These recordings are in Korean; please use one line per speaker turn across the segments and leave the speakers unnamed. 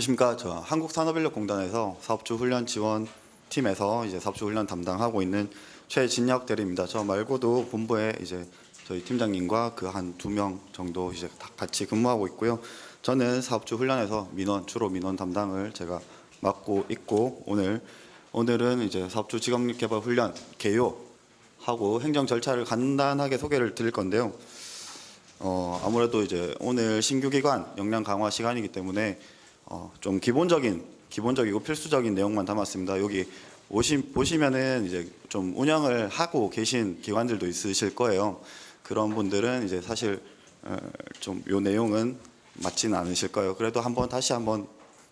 안녕하십니까. 저 한국산업인력공단에서 사업주 훈련 지원팀에서 이제 사업주 훈련 담당하고 있는 최진혁 대리입니다. 저 말고도 본부에 이제 저희 팀장님과 그 한 2명 정도 이제 다 같이 근무하고 있고요. 저는 사업주 훈련에서 주로 민원 담당을 제가 맡고 있고 오늘은 이제 사업주 직업력 개발 훈련 개요하고 행정 절차를 간단하게 소개를 드릴 건데요. 아무래도 이제 오늘 신규 기관 역량 강화 시간이기 때문에 좀 기본적이고 필수적인 내용만 담았습니다. 여기 보시면은 이제 좀 운영을 하고 계신 기관들도 있으실 거예요. 그런 분들은 이제 사실 좀 요 내용은 맞지는 않으실 거예요. 그래도 다시 한번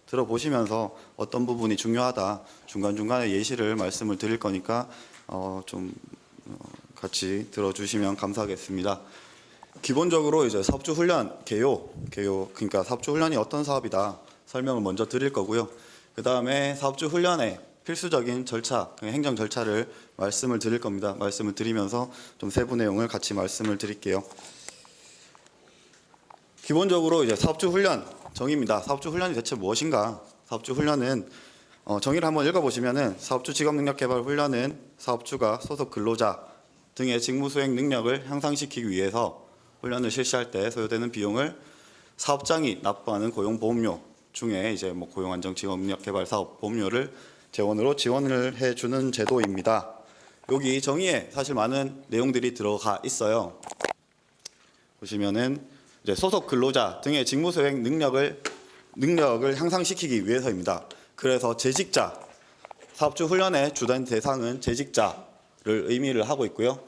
들어보시면서 어떤 부분이 중요하다 중간중간에 예시를 말씀을 드릴 거니까 좀 같이 들어주시면 감사하겠습니다. 기본적으로 이제 사업주 훈련 개요 그러니까 사업주 훈련이 어떤 사업이다 설명을 먼저 드릴 거고요. 그 다음에 사업주 훈련의 필수적인 절차, 행정 절차를 말씀을 드릴 겁니다. 말씀을 드리면서 좀 세부 내용을 같이 말씀을 드릴게요. 기본적으로 이제 사업주 훈련 정의입니다. 사업주 훈련이 대체 무엇인가? 사업주 훈련은 정의를 한번 읽어보시면은 사업주 직업능력개발 훈련은 사업주가 소속 근로자 등의 직무 수행 능력을 향상시키기 위해서 훈련을 실시할 때 소요되는 비용을 사업장이 납부하는 고용보험료 중에 이제 고용안정직업능력개발 사업 보험료를 재원으로 지원을 해주는 제도입니다. 여기 정의에 사실 많은 내용들이 들어가 있어요. 보시면은 이제 소속 근로자 등의 직무 수행 능력을 향상시키기 위해서입니다. 그래서 재직자, 사업주 훈련의 주된 대상은 재직자를 의미를 하고 있고요.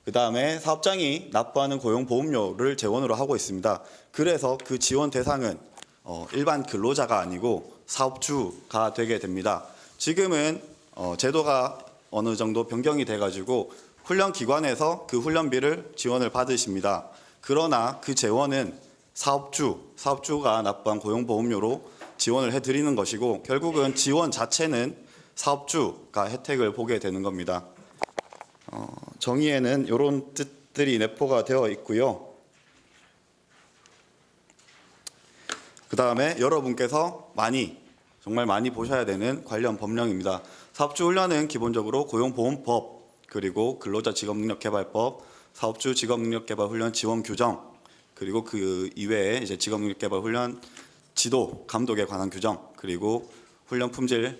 그 다음에 사업장이 납부하는 고용보험료를 재원으로 하고 있습니다. 그래서 그 지원 대상은 일반 근로자가 아니고 사업주가 되게 됩니다. 지금은 제도가 어느 정도 변경이 돼가지고 훈련기관에서 그 훈련비를 지원을 받으십니다. 그러나 그 재원은 사업주가 납부한 고용보험료로 지원을 해드리는 것이고 결국은 지원 자체는 사업주가 혜택을 보게 되는 겁니다. 정의에는 이런 뜻들이 내포가 되어 있고요. 그 다음에 여러분께서 정말 많이 보셔야 되는 관련 법령입니다. 사업주 훈련은 기본적으로 고용보험법, 그리고 근로자 직업능력개발법, 사업주 직업능력개발 훈련 지원 규정, 그리고 그 이외에 이제 직업능력개발 훈련 지도 감독에 관한 규정, 그리고 훈련 품질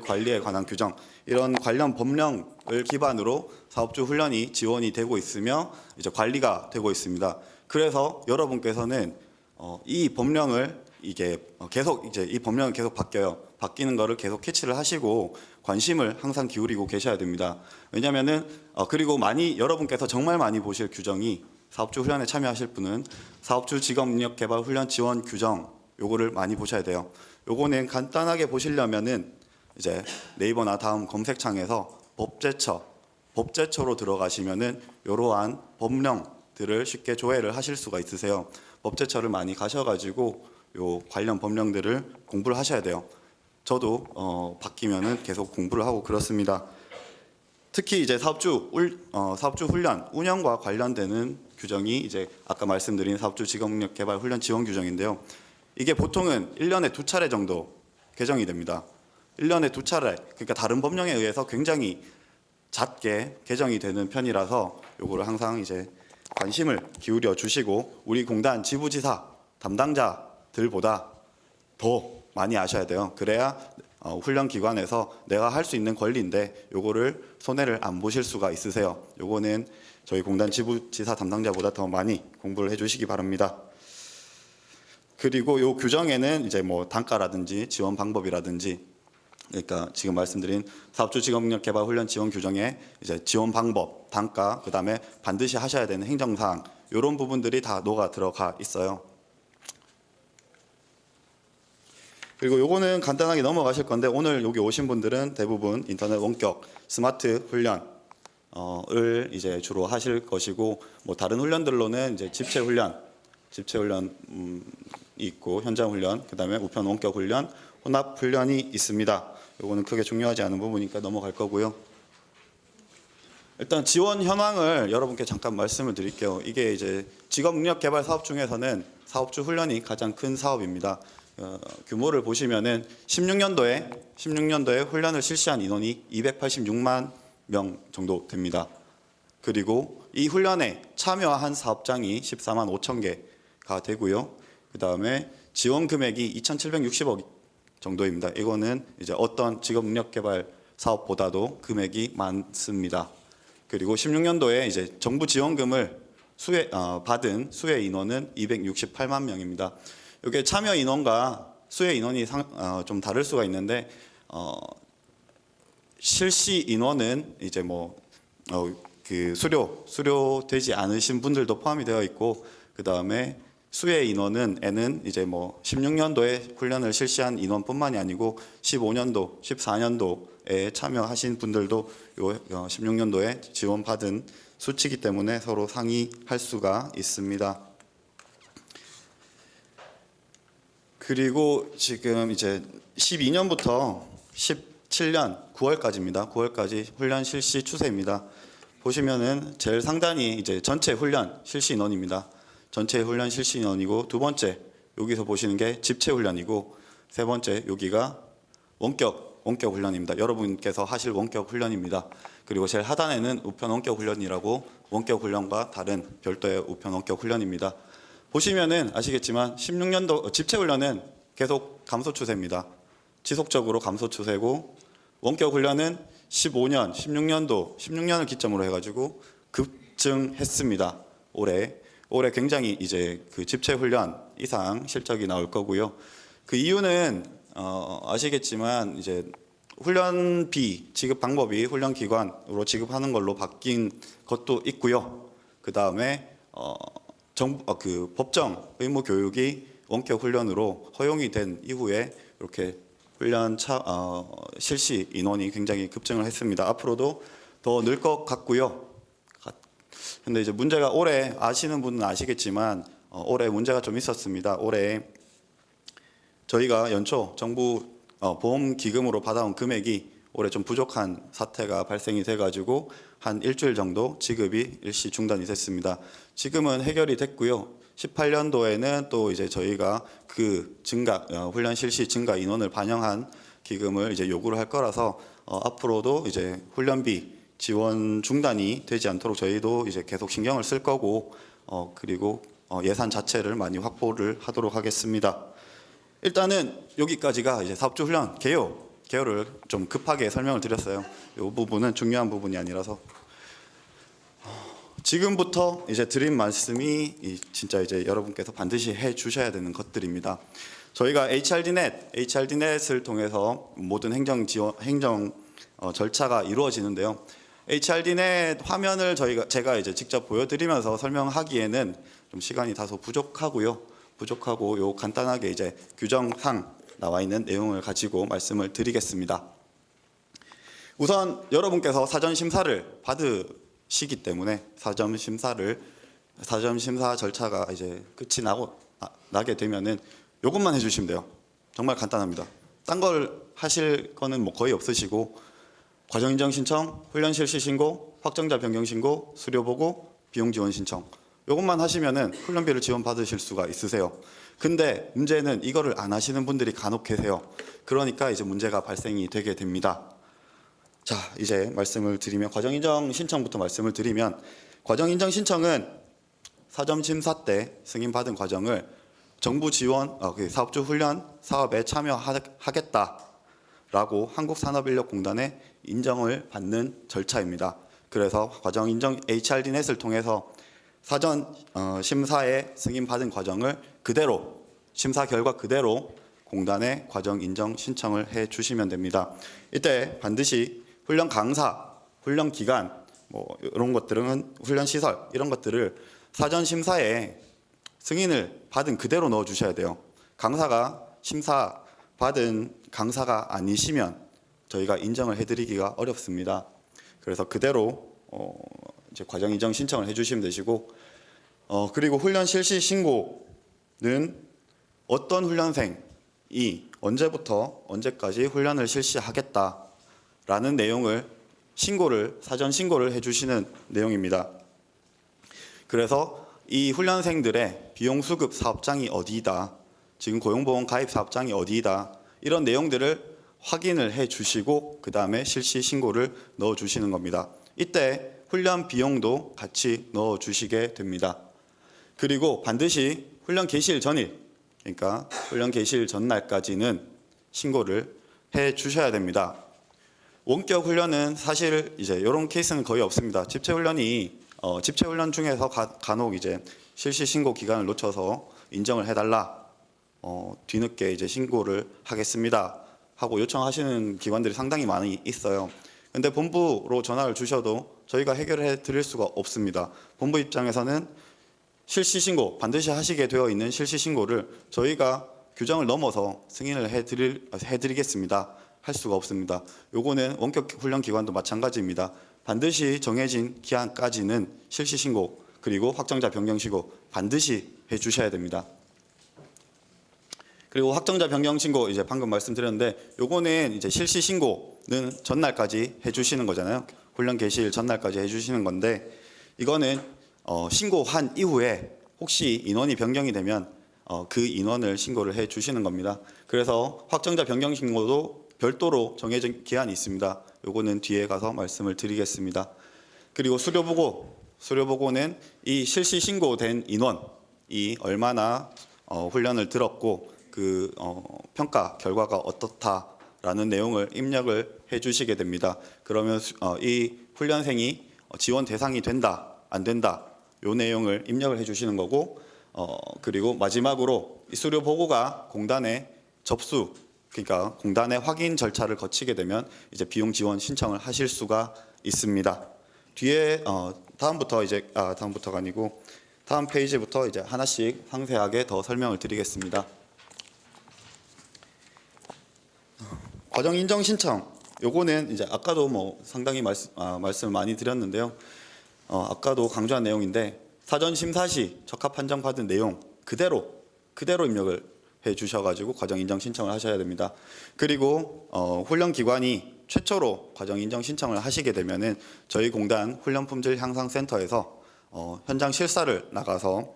관리에 관한 규정, 이런 관련 법령을 기반으로 사업주 훈련이 지원이 되고 있으며 이제 관리가 되고 있습니다. 그래서 여러분께서는 이 법령을 이 법령은 계속 바뀌어요. 바뀌는 거를 계속 캐치를 하시고 관심을 항상 기울이고 계셔야 됩니다. 왜냐하면은 그리고 여러분께서 정말 많이 보실 규정이 사업주 훈련에 참여하실 분은 사업주 직업능력개발 훈련 지원 규정 요거를 많이 보셔야 돼요. 요거는 간단하게 보시려면은 이제 네이버나 다음 검색창에서 법제처로 들어가시면은 이러한 법령들을 쉽게 조회를 하실 수가 있으세요. 법제처를 많이 가셔가지고 요 관련 법령들을 공부를 하셔야 돼요. 저도 바뀌면은 계속 공부를 하고 그렇습니다. 특히 이제 사업주 훈련 운영과 관련되는 규정이 이제 아까 말씀드린 사업주 직업능력개발 훈련 지원 규정인데요. 이게 보통은 1년에 2차례 정도 개정이 됩니다. 1년에 2차례, 그러니까 다른 법령에 의해서 굉장히 잦게 개정이 되는 편이라서 요거를 항상 이제 관심을 기울여 주시고 우리 공단 지부지사 담당자들보다 더 많이 아셔야 돼요. 그래야 훈련기관에서 내가 할 수 있는 권리인데 요거를 손해를 안 보실 수가 있으세요. 요거는 저희 공단 지부지사 담당자보다 더 많이 공부를 해주시기 바랍니다. 그리고 요 규정에는 이제 단가라든지 지원 방법이라든지, 그러니까 지금 말씀드린 사업주 직업능력개발 훈련 지원 규정에 이제 지원 방법, 단가, 그 다음에 반드시 하셔야 되는 행정사항 이런 부분들이 다 녹아 들어가 있어요. 그리고 요거는 간단하게 넘어가실 건데 오늘 여기 오신 분들은 대부분 인터넷 원격 스마트 훈련을 이제 주로 하실 것이고 다른 훈련들로는 이제 집체 훈련 있고 현장 훈련, 그 다음에 우편 원격 훈련, 혼합 훈련이 있습니다. 요거는 크게 중요하지 않은 부분이니까 넘어갈 거고요. 일단 지원 현황을 여러분께 잠깐 말씀을 드릴게요. 이게 이제 직업능력개발 사업 중에서는 사업주 훈련이 가장 큰 사업입니다. 규모를 보시면은 16년도에 훈련을 실시한 인원이 286만 명 정도 됩니다. 그리고 이 훈련에 참여한 사업장이 14만 5천 개가 되고요. 그 다음에 지원 금액이 2,760억 정도입니다. 이거는 이제 어떤 직업 능력 개발 사업보다도 금액이 많습니다. 그리고 16년도에 이제 정부 지원금을 받은 수혜 인원은 268만 명입니다. 이게 참여 인원과 수혜 인원이 좀 다를 수가 있는데 실시 인원은 이제 그 수료되지 않으신 분들도 포함이 되어 있고, 그 다음에 수혜 인원은 이제 16년도에 훈련을 실시한 인원뿐만이 아니고 15년도, 14년도에 참여하신 분들도 요 16년도에 지원받은 수치이기 때문에 서로 상의할 수가 있습니다. 그리고 지금 이제 12년부터 17년 9월까지입니다. 9월까지 훈련 실시 추세입니다. 보시면은 제일 상단이 이제 전체 훈련 실시 인원입니다. 전체 훈련 실시 인원이고, 두 번째 여기서 보시는 게 집체 훈련이고, 세 번째 여기가 원격 훈련입니다. 여러분께서 하실 원격 훈련입니다. 그리고 제일 하단에는 우편 원격 훈련이라고 원격 훈련과 다른 별도의 우편 원격 훈련입니다. 보시면은 아시겠지만 16년도 집체 훈련은 계속 감소 추세입니다. 지속적으로 감소 추세고, 원격 훈련은 15년, 16년을 기점으로 해가지고 급증했습니다. 올해 굉장히 이제 그 집체 훈련 이상 실적이 나올 거고요. 그 이유는 아시겠지만 이제 훈련비 지급 방법이 훈련 기관으로 지급하는 걸로 바뀐 것도 있고요. 그 다음에 그 법정 의무 교육이 원격 훈련으로 허용이 된 이후에 이렇게 훈련 실시 인원이 굉장히 급증을 했습니다. 앞으로도 더 늘 것 같고요. 근데 이제 문제가 올해 아시는 분은 아시겠지만 올해 문제가 좀 있었습니다. 올해 저희가 연초 정부 보험 기금으로 받아온 금액이 올해 좀 부족한 사태가 발생이 돼가지고 한 일주일 정도 지급이 일시 중단이 됐습니다. 지금은 해결이 됐고요. 18년도에는 또 이제 저희가 그 훈련 실시 증가 인원을 반영한 기금을 이제 요구를 할 거라서 앞으로도 이제 훈련비 지원 중단이 되지 않도록 저희도 이제 계속 신경을 쓸 거고, 그리고 예산 자체를 많이 확보를 하도록 하겠습니다. 일단은 여기까지가 이제 사업주 훈련 개요를 좀 급하게 설명을 드렸어요. 이 부분은 중요한 부분이 아니라서. 지금부터 이제 드린 말씀이 진짜 이제 여러분께서 반드시 해 주셔야 되는 것들입니다. 저희가 HRD넷을 통해서 모든 행정 절차가 이루어지는데요. HRD넷 화면을 제가 이제 직접 보여드리면서 설명하기에는 좀 시간이 다소 부족하고 요 간단하게 이제 규정상 나와 있는 내용을 가지고 말씀을 드리겠습니다. 우선 여러분께서 사전 심사를 받으시기 때문에 사전 심사 절차가 이제 끝이 나게 되면은 요것만 해주시면 돼요. 정말 간단합니다. 딴 걸 하실 거는 거의 없으시고, 과정 인정 신청, 훈련 실시 신고, 확정자 변경 신고, 수료 보고, 비용 지원 신청. 요것만 하시면은 훈련비를 지원 받으실 수가 있으세요. 근데 문제는 이거를 안 하시는 분들이 간혹 계세요. 그러니까 이제 문제가 발생이 되게 됩니다. 자, 이제 말씀을 드리면 과정 인정 신청부터 말씀을 드리면, 과정 인정 신청은 사전 심사 때 승인받은 과정을 정부 지원 사업주 훈련 사업에 참여하겠다라고 한국산업인력공단에 인정을 받는 절차입니다. 그래서 과정 인정 HRD넷을 통해서 사전 심사에 승인받은 과정을 그대로 심사 결과 그대로 공단에 과정 인정 신청을 해 주시면 됩니다. 이때 반드시 훈련 강사, 훈련 기간 이런 것들은 훈련 시설 이런 것들을 사전 심사에 승인을 받은 그대로 넣어 주셔야 돼요. 강사가 심사 받은 강사가 아니시면 저희가 인정을 해드리기가 어렵습니다. 그래서 그대로 이제 과정 인정 신청을 해주시면 되시고, 그리고 훈련 실시 신고는 어떤 훈련생이 언제부터 언제까지 훈련을 실시하겠다라는 내용을 사전 신고를 해주시는 내용입니다. 그래서 이 훈련생들의 비용 수급 사업장이 어디이다, 지금 고용보험 가입 사업장이 어디이다 이런 내용들을 확인을 해 주시고 그 다음에 실시 신고를 넣어 주시는 겁니다. 이때 훈련 비용도 같이 넣어 주시게 됩니다. 그리고 반드시 훈련 개시일 전일, 그러니까 훈련 개시일 전날까지는 신고를 해 주셔야 됩니다. 원격 훈련은 사실 이제 이런 케이스는 거의 없습니다. 집체 훈련 중에서 간혹 이제 실시 신고 기간을 놓쳐서 인정을 해달라, 뒤늦게 이제 신고를 하겠습니다 하고 요청하시는 기관들이 상당히 많이 있어요. 근데 본부로 전화를 주셔도 저희가 해결해 드릴 수가 없습니다. 본부 입장에서는 실시 신고 반드시 하시게 되어 있는 실시 신고를 저희가 규정을 넘어서 승인을 해드리겠습니다 할 수가 없습니다. 요거는 원격 훈련 기관도 마찬가지입니다. 반드시 정해진 기한까지는 실시 신고 그리고 확정자 변경 신고 반드시 해주셔야 됩니다. 그리고 확정자 변경 신고 이제 방금 말씀드렸는데 요거는 이제 실시 신고는 전날까지 해주시는 거잖아요. 훈련 개시일 전날까지 해주시는 건데 이거는 신고한 이후에 혹시 인원이 변경이 되면 그 인원을 신고를 해주시는 겁니다. 그래서 확정자 변경 신고도 별도로 정해진 기한이 있습니다. 요거는 뒤에 가서 말씀을 드리겠습니다. 그리고 수료보고는 이 실시 신고된 인원이 얼마나 훈련을 들었고 그 평가 결과가 어떻다라는 내용을 입력을 해주시게 됩니다. 그러면 이 훈련생이 지원 대상이 된다 안 된다 요 내용을 입력을 해주시는 거고 그리고 마지막으로 이 수료 보고가 공단에 접수 그러니까 공단의 확인 절차를 거치게 되면 이제 비용 지원 신청을 하실 수가 있습니다. 뒤에 다음부터가 아니고 다음 페이지부터 이제 하나씩 상세하게 더 설명을 드리겠습니다. 과정 인정 신청 요거는 이제 아까도 뭐 상당히 말씀을 많이 드렸는데요. 아까도 강조한 내용인데 사전 심사 시 적합 판정 받은 내용 그대로 입력을 해 주셔가지고 과정 인정 신청을 하셔야 됩니다. 그리고 훈련 기관이 최초로 과정 인정 신청을 하시게 되면은 저희 공단 훈련 품질 향상 센터에서 현장 실사를 나가서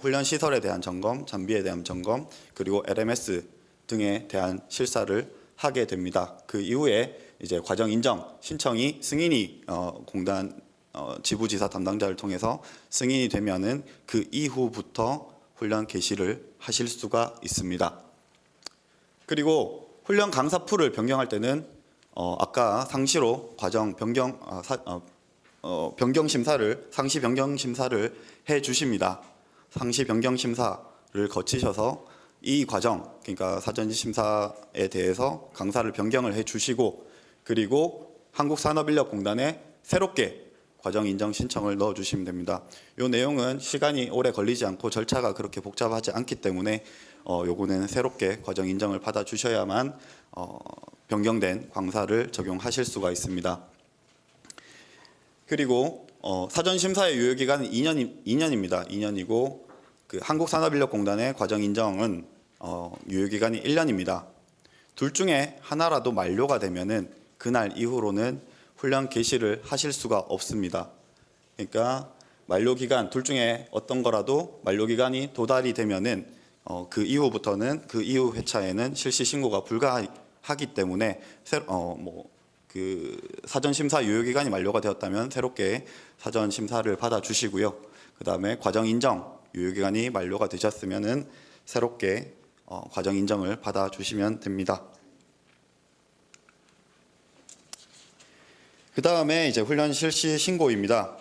훈련 시설에 대한 점검, 장비에 대한 점검, 그리고 LMS 등에 대한 실사를 하게 됩니다. 그 이후에 이제 과정 인정 신청이 승인이 공단 지부지사 담당자를 통해서 승인이 되면은 그 이후부터 훈련 개시를 하실 수가 있습니다. 그리고 훈련 강사 풀을 변경할 때는 아까 상시로 과정 변경 변경 심사를 상시 변경 심사를 해 주십니다. 상시 변경 심사를 거치셔서 이 과정 그러니까 사전 심사에 대해서 강사를 변경을 해 주시고 그리고 한국산업인력공단에 새롭게 과정 인정 신청을 넣어 주시면 됩니다. 이 내용은 시간이 오래 걸리지 않고 절차가 그렇게 복잡하지 않기 때문에 요거는 새롭게 과정 인정을 받아 주셔야만 변경된 강사를 적용하실 수가 있습니다. 그리고 사전 심사의 유효 기간은 2년입니다. 2년이고 그 한국산업인력공단의 과정 인정은 유효 기간이 1년입니다. 둘 중에 하나라도 만료가 되면은 그날 이후로는 훈련 개시를 하실 수가 없습니다. 그러니까 만료 기간 둘 중에 어떤 거라도 만료 기간이 도달이 되면은 그 이후부터는 그 이후 회차에는 실시 신고가 불가하기 때문에 그 사전 심사 유효 기간이 만료가 되었다면 새롭게 사전 심사를 받아 주시고요. 그다음에 과정 인정 유효 기간이 만료가 되셨으면은 새롭게 과정 인정을 받아 주시면 됩니다. 그 다음에 이제 훈련 실시 신고입니다.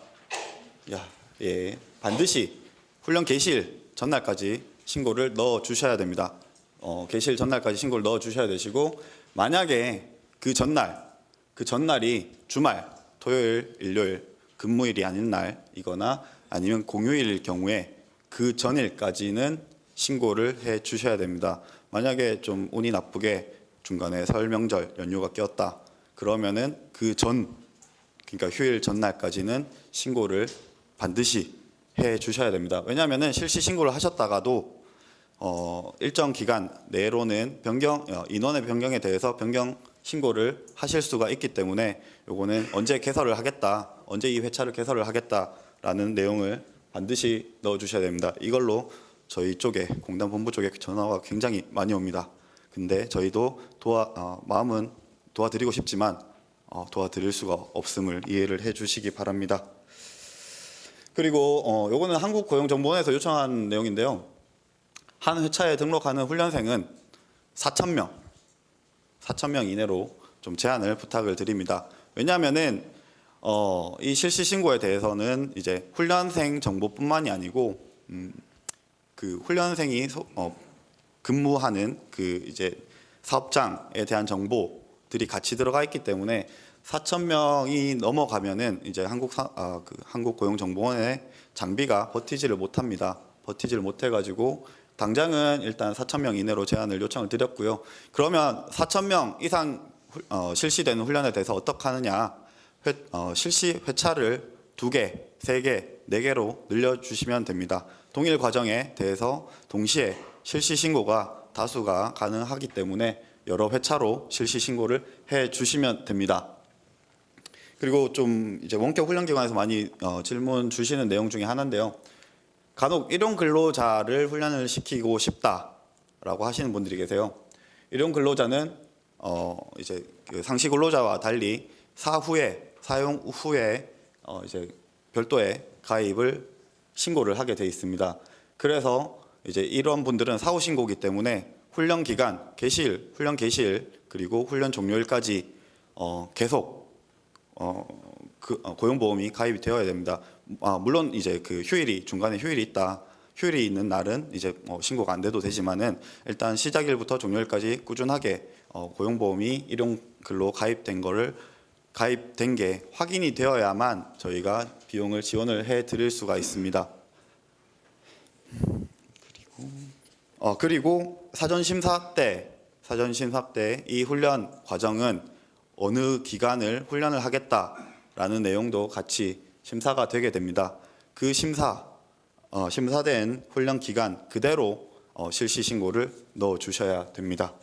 반드시 훈련 개시일 전날까지 신고를 넣어 주셔야 됩니다. 개시일 전날까지 신고를 넣어 주셔야 되시고 만약에 그 전날이 주말, 토요일, 일요일, 근무일이 아닌 날이거나 아니면 공휴일일 경우에 그 전일까지는 신고를 해 주셔야 됩니다. 만약에 좀 운이 나쁘게 중간에 설 명절 연휴가 꼈다 그러면은 그러니까 휴일 전날까지는 신고를 반드시 해 주셔야 됩니다. 왜냐하면은 실시 신고를 하셨다가도 일정 기간 내로는 인원의 변경에 대해서 변경 신고를 하실 수가 있기 때문에 요거는 언제 개설을 하겠다, 언제 이 회차를 개설을 하겠다라는 내용을 반드시 넣어 주셔야 됩니다. 이걸로 저희 쪽에 공단 본부 쪽에 전화가 굉장히 많이 옵니다. 근데 저희도 마음은 도와드리고 싶지만 도와드릴 수가 없음을 이해를 해주시기 바랍니다. 그리고 요거는 한국고용정보원에서 요청한 내용인데요. 한 회차에 등록하는 훈련생은 4,000명 이내로 좀 제한을 부탁을 드립니다. 왜냐하면은 이 실시 신고에 대해서는 이제 훈련생 정보뿐만이 아니고 그 훈련생이 근무하는 그 이제 사업장에 대한 정보들이 같이 들어가 있기 때문에 4,000명이 넘어가면은 이제 한국고용정보원의 장비가 버티지를 못합니다. 버티지를 못해가지고 당장은 일단 4,000명 이내로 제한을 요청을 드렸고요. 그러면 4,000명 이상 실시되는 훈련에 대해서 어떻게 하느냐? 실시 회차를 2개, 3개, 4개로 늘려주시면 됩니다. 동일 과정에 대해서 동시에 실시 신고가 다수가 가능하기 때문에 여러 회차로 실시 신고를 해주시면 됩니다. 그리고 좀 이제 원격 훈련기관에서 많이 질문 주시는 내용 중에 하나인데요. 간혹 일용 근로자를 훈련을 시키고 싶다라고 하시는 분들이 계세요. 일용 근로자는 이제 그 상시 근로자와 달리 사용 후에 이제 별도의 가입을 신고를 하게 돼 있습니다. 그래서 이제 이런 분들은 사후 신고이기 때문에 훈련 기간, 훈련 개시일 그리고 훈련 종료일까지 계속 고용보험이 가입이 되어야 됩니다. 물론 이제 그 중간에 휴일이 있다. 휴일이 있는 날은 이제 신고가 안 돼도 되지만은 일단 시작일부터 종료일까지 꾸준하게 고용보험이 일용근로 가입된 게 확인이 되어야만 저희가 비용을 지원을 해 드릴 수가 있습니다. 그리고 사전 심사 때 이 훈련 과정은 어느 기간을 훈련을 하겠다라는 내용도 같이 심사가 되게 됩니다. 그 심사된 훈련 기간 그대로 실시 신고를 넣어 주셔야 됩니다.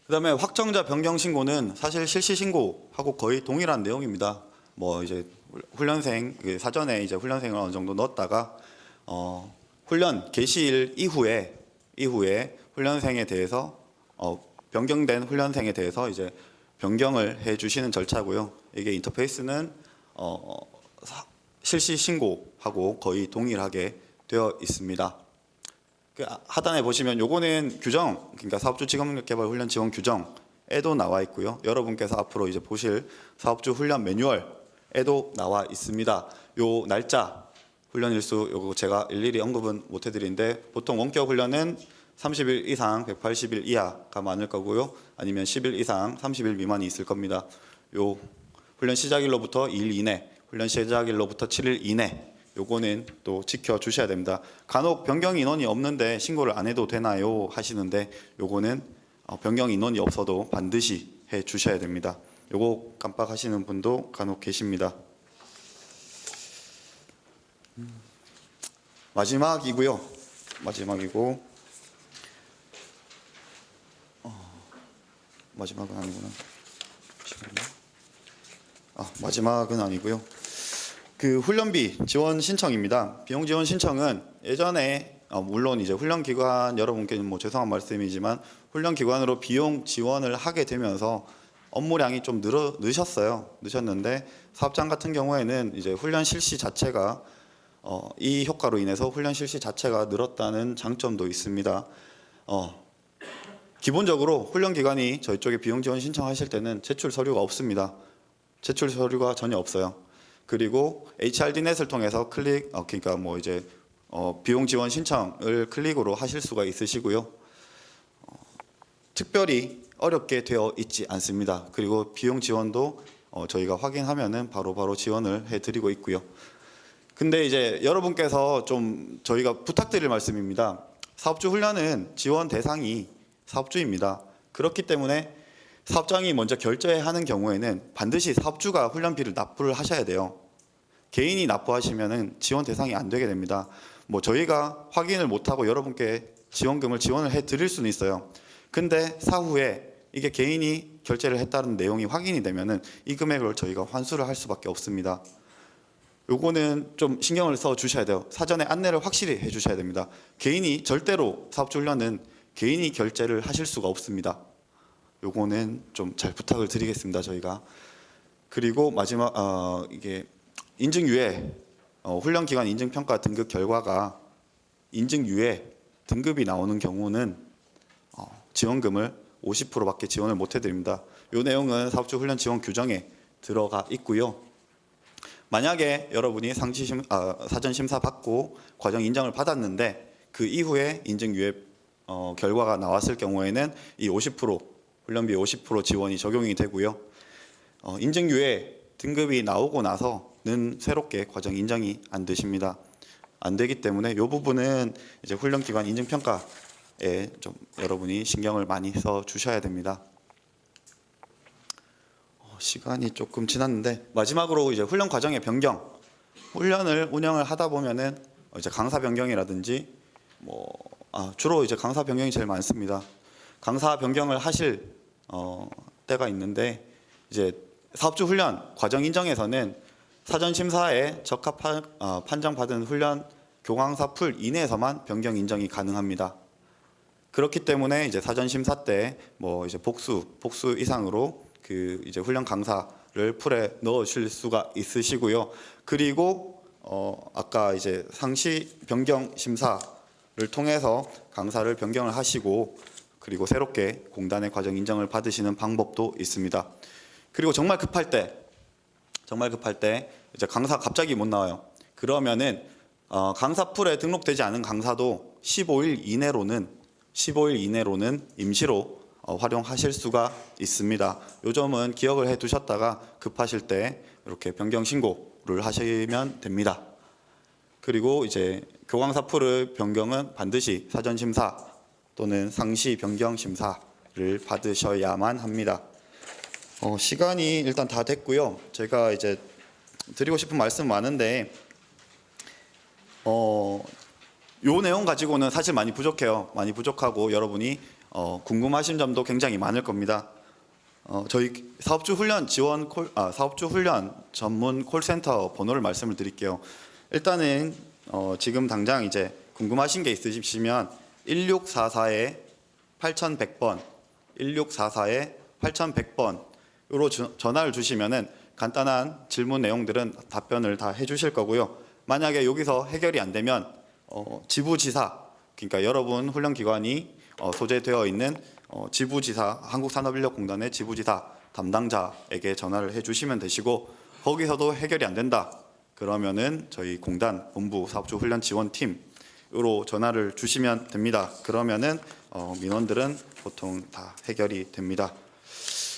그다음에 확정자 변경 신고는 사실 실시 신고하고 거의 동일한 내용입니다. 뭐 이제 훈련생 사전에 이제 훈련생을 어느 정도 넣었다가 훈련 개시일 이후에 훈련생에 대해서 변경된 훈련생에 대해서 이제 변경을 해주시는 절차고요. 이게 인터페이스는 실시 신고하고 거의 동일하게 되어 있습니다. 그 하단에 보시면 요거는 규정, 그러니까 사업주 직업개발 훈련 지원 규정에도 나와 있고요. 여러분께서 앞으로 이제 보실 사업주 훈련 매뉴얼에도 나와 있습니다. 요 날짜 훈련 일수 요거 제가 일일이 언급은 못 해드리는데 보통 원격 훈련은 30일 이상 180일 이하가 많을 거고요. 아니면 10일 이상 30일 미만이 있을 겁니다. 요 훈련 시작일로부터 2일 이내, 훈련 시작일로부터 7일 이내 요거는 또 지켜주셔야 됩니다. 간혹 변경 인원이 없는데 신고를 안 해도 되나요? 하시는데 요거는 변경 인원이 없어도 반드시 해 주셔야 됩니다. 요거 깜빡하시는 분도 간혹 계십니다. 마지막이고 마지막은 아니구나. 마지막은 아니고요. 그 훈련비 지원 신청입니다. 비용 지원 신청은 예전에 물론 이제 훈련기관 여러분께는 뭐 죄송한 말씀이지만 훈련기관으로 비용 지원을 하게 되면서 업무량이 좀 늦었는데 사업장 같은 경우에는 이제 훈련 실시 자체가 이 효과로 인해서 훈련 실시 자체가 늘었다는 장점도 있습니다. 기본적으로 훈련기관이 저희 쪽에 비용 지원 신청하실 때는 제출 서류가 없습니다. 제출 서류가 전혀 없어요. 그리고 HRD넷을 통해서 그러니까 뭐 이제 비용 지원 신청을 클릭으로 하실 수가 있으시고요. 특별히 어렵게 되어 있지 않습니다. 그리고 비용 지원도 저희가 확인하면은 바로바로 지원을 해드리고 있고요. 근데 이제 여러분께서 좀 저희가 부탁드릴 말씀입니다. 사업주 훈련은 지원 대상이 사업주입니다. 그렇기 때문에 사업장이 먼저 결제하는 경우에는 반드시 사업주가 훈련비를 납부를 하셔야 돼요. 개인이 납부하시면은 지원 대상이 안 되게 됩니다. 뭐 저희가 확인을 못하고 여러분께 지원금을 지원을 해 드릴 수는 있어요. 근데 사후에 이게 개인이 결제를 했다는 내용이 확인이 되면은 이 금액을 저희가 환수를 할 수밖에 없습니다. 요거는 좀 신경을 써 주셔야 돼요. 사전에 안내를 확실히 해 주셔야 됩니다. 개인이 절대로 사업주 훈련은 개인이 결제를 하실 수가 없습니다. 요거는 좀 잘 부탁을 드리겠습니다, 저희가. 그리고 마지막 이게 인증유예 훈련 기간 인증 평가 등급 결과가 인증유예 등급이 나오는 경우는 지원금을 50%밖에 지원을 못 해드립니다. 이 내용은 사업주 훈련 지원 규정에 들어가 있고요. 만약에 여러분이 사전 심사 받고 과정 인정을 받았는데 그 이후에 인증유예 결과가 나왔을 경우에는 이 50% 훈련비 50% 지원이 적용이 되고요. 인증유예 등급이 나오고 나서는 새롭게 과정 인정이 안 되십니다. 안 되기 때문에 이 부분은 이제 훈련기관 인증평가에 좀 여러분이 신경을 많이 써 주셔야 됩니다. 시간이 조금 지났는데 마지막으로 이제 훈련 과정의 변경, 훈련을 운영을 하다 보면은 이제 강사 변경이라든지 주로 이제 강사 변경이 제일 많습니다. 강사 변경을 하실 때가 있는데 이제 사업주 훈련 과정 인정에서는 사전 심사에 적합 판정받은 훈련 교강사 풀 이내에서만 변경 인정이 가능합니다. 그렇기 때문에 이제 사전 심사 때 이제 복수 이상으로 그 이제 훈련 강사를 풀에 넣으실 수가 있으시고요. 그리고 아까 이제 상시 변경 심사를 통해서 강사를 변경을 하시고 그리고 새롭게 공단의 과정 인정을 받으시는 방법도 있습니다. 그리고 정말 급할 때 이제 강사 갑자기 못 나와요. 그러면은 강사 풀에 등록되지 않은 강사도 15일 이내로는 임시로 활용하실 수가 있습니다. 요 점은 기억을 해 두셨다가 급하실 때 이렇게 변경 신고를 하시면 됩니다. 그리고 이제 교강사 풀의 변경은 반드시 사전 심사 또는 상시 변경 심사를 받으셔야만 합니다. 시간이 일단 다 됐고요. 제가 이제 드리고 싶은 말씀 많은데 요 내용 가지고는 사실 많이 부족해요. 많이 부족하고 여러분이 궁금하신 점도 굉장히 많을 겁니다. 저희 사업주 훈련 전문 콜센터 번호를 말씀을 드릴게요. 일단은 지금 당장 이제 궁금하신 게 있으시면 1644에 8100번 1644에 8100번으로 전화를 주시면은 간단한 질문 내용들은 답변을 다 해주실 거고요. 만약에 여기서 해결이 안 되면 지부지사, 그러니까 여러분 훈련기관이 소재되어 있는 지부지사, 한국산업인력공단의 지부지사 담당자에게 전화를 해주시면 되시고 거기서도 해결이 안 된다 그러면은 저희 공단 본부 사업주 훈련 지원팀으로 전화를 주시면 됩니다. 그러면은 민원들은 보통 다 해결이 됩니다.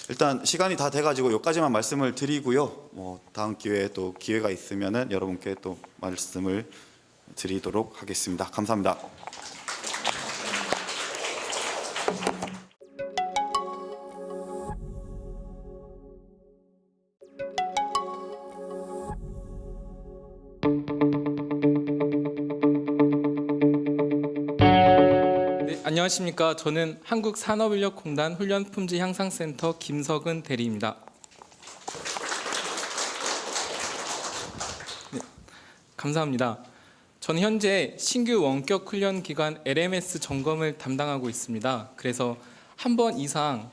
일단 시간이 다 돼가지고 여기까지만 말씀을 드리고요. 다음 기회에 또 기회가 있으면은 여러분께 또 말씀을 드리도록 하겠습니다. 감사합니다.
네, 안녕하십니까. 저는 한국산업인력공단 훈련품질향상센터 김석은 대리입니다. 네, 감사합니다. 저는 현재 신규 원격 훈련 기관 LMS 점검을 담당하고 있습니다. 그래서 한 번 이상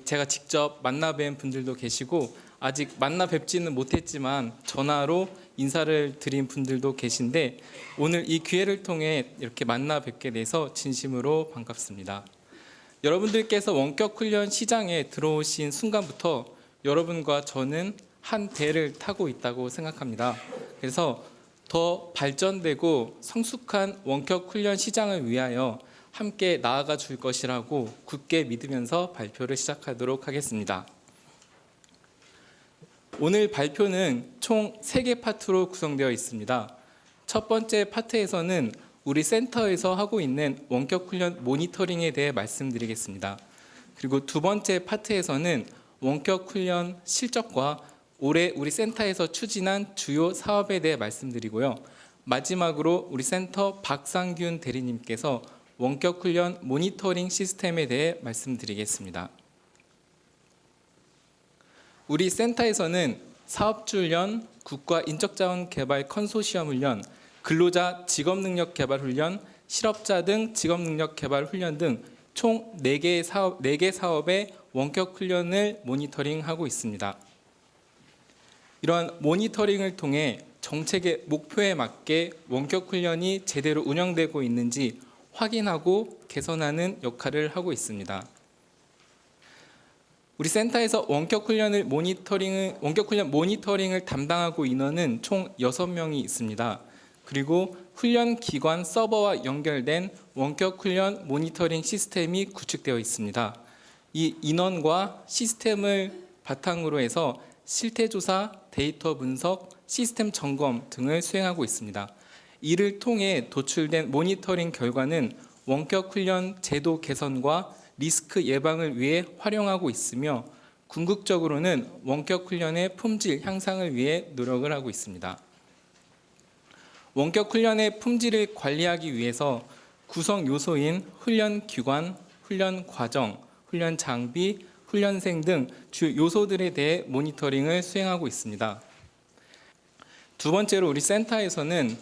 제가 직접 만나 뵌 분들도 계시고 아직 만나 뵙지는 못했지만 전화로 인사를 드린 분들도 계신데 오늘 이 기회를 통해 이렇게 만나 뵙게 돼서 진심으로 반갑습니다. 여러분들께서 원격 훈련 시장에 들어오신 순간부터 여러분과 저는 한 배를 타고 있다고 생각합니다. 그래서 더 발전되고 성숙한 원격 훈련 시장을 위하여 함께 나아가 줄 것이라고 굳게 믿으면서 발표를 시작하도록 하겠습니다. 오늘 발표는 총 3개 파트로 구성되어 있습니다. 첫 번째 파트에서는 우리 센터에서 하고 있는 원격 훈련 모니터링에 대해 말씀드리겠습니다. 그리고 두 번째 파트에서는 원격 훈련 실적과 올해 우리 센터에서 추진한 주요 사업에 대해 말씀드리고요. 마지막으로 우리 센터 박상균 대리님께서 원격 훈련 모니터링 시스템에 대해 말씀드리겠습니다. 우리 센터에서는 사업주훈련, 국가인적자원개발 컨소시엄 훈련, 근로자 직업능력개발 훈련, 실업자 등 직업능력개발 훈련 등 총 4개 사업의 원격 훈련을 모니터링하고 있습니다. 이러한 모니터링을 통해 정책의 목표에 맞게 원격 훈련이 제대로 운영되고 있는지 확인하고 개선하는 역할을 하고 있습니다. 우리 센터에서 원격 훈련 모니터링을 담당하고 인원은 총 6명이 있습니다. 그리고 훈련 기관 서버와 연결된 원격 훈련 모니터링 시스템이 구축되어 있습니다. 이 인원과 시스템을 바탕으로 해서 실태 조사, 데이터 분석, 시스템 점검 등을 수행하고 있습니다. 이를 통해 도출된 모니터링 결과는 원격 훈련 제도 개선과 리스크 예방을 위해 활용하고 있으며 궁극적으로는 원격 훈련의 품질 향상을 위해 노력을 하고 있습니다. 원격 훈련의 품질을 관리하기 위해서 구성 요소인 훈련 기관, 훈련 과정, 훈련 장비, 훈련생 등 주 요소들에 대해 모니터링을 수행하고 있습니다. 두 번째로 우리 센터에서는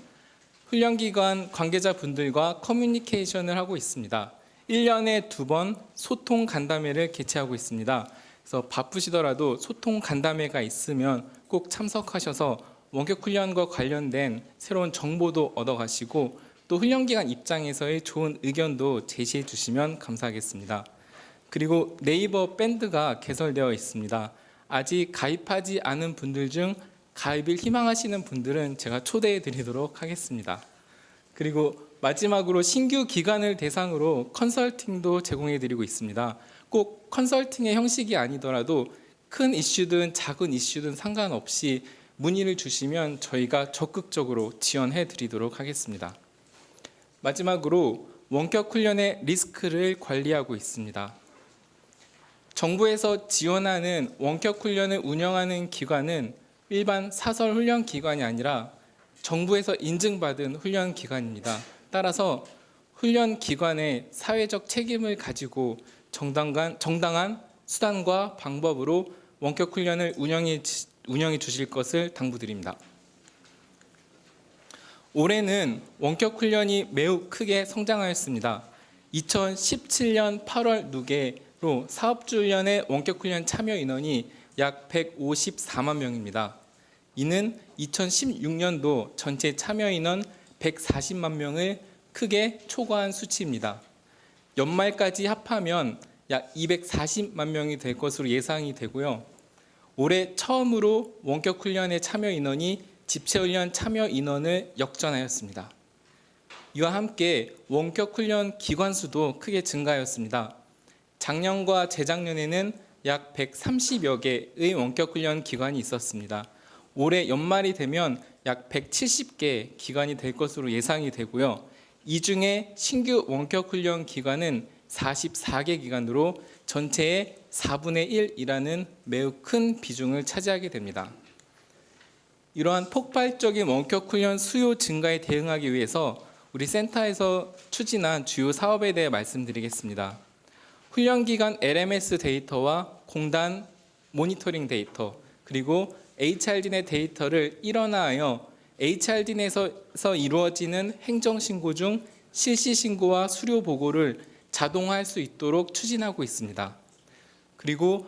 훈련기관 관계자분들과 커뮤니케이션을 하고 있습니다. 1년에 2번 소통 간담회를 개최하고 있습니다. 그래서 바쁘시더라도 소통 간담회가 있으면 꼭 참석하셔서 원격 훈련과 관련된 새로운 정보도 얻어가시고 또 훈련기관 입장에서의 좋은 의견도 제시해 주시면 감사하겠습니다. 그리고 네이버 밴드가 개설되어 있습니다. 아직 가입하지 않은 분들 중 가입을 희망하시는 분들은 제가 초대해 드리도록 하겠습니다. 그리고 마지막으로 신규 기관을 대상으로 컨설팅도 제공해 드리고 있습니다. 꼭 컨설팅의 형식이 아니더라도 큰 이슈든 작은 이슈든 상관없이 문의를 주시면 저희가 적극적으로 지원해 드리도록 하겠습니다. 마지막으로 원격 훈련의 리스크를 관리하고 있습니다. 정부에서 지원하는 원격 훈련을 운영하는 기관은 일반 사설 훈련 기관이 아니라 정부에서 인증받은 훈련 기관입니다. 따라서 훈련 기관의 사회적 책임을 가지고 정당한 수단과 방법으로 원격 훈련을 운영해 주실 것을 당부드립니다. 올해는 원격 훈련이 매우 크게 성장하였습니다. 2017년 8월 누계로 사업주 훈련의 원격 훈련 참여 인원이 약 154만 명입니다. 이는 2016년도 전체 참여 인원 140만 명을 크게 초과한 수치입니다. 연말까지 합하면 약 240만 명이 될 것으로 예상이 되고요. 올해 처음으로 원격 훈련의 참여 인원이 집체 훈련 참여 인원을 역전하였습니다. 이와 함께 원격 훈련 기관 수도 크게 증가하였습니다. 작년과 재작년에는 약 130여 개의 원격 훈련 기관이 있었습니다. 올해 연말이 되면 약 170개 기관이 될 것으로 예상이 되고요. 이 중에 신규 원격 훈련 기관은 44개 기관으로 전체의 4분의 1이라는 매우 큰 비중을 차지하게 됩니다. 이러한 폭발적인 원격 훈련 수요 증가에 대응하기 위해서 우리 센터에서 추진한 주요 사업에 대해 말씀드리겠습니다. 훈련기관 LMS 데이터와 공단 모니터링 데이터 그리고 HRD 내 데이터를 일원화하여 HRD 내에서 이루어지는 행정신고 중 실시신고와 수료보고를 자동화할 수 있도록 추진하고 있습니다. 그리고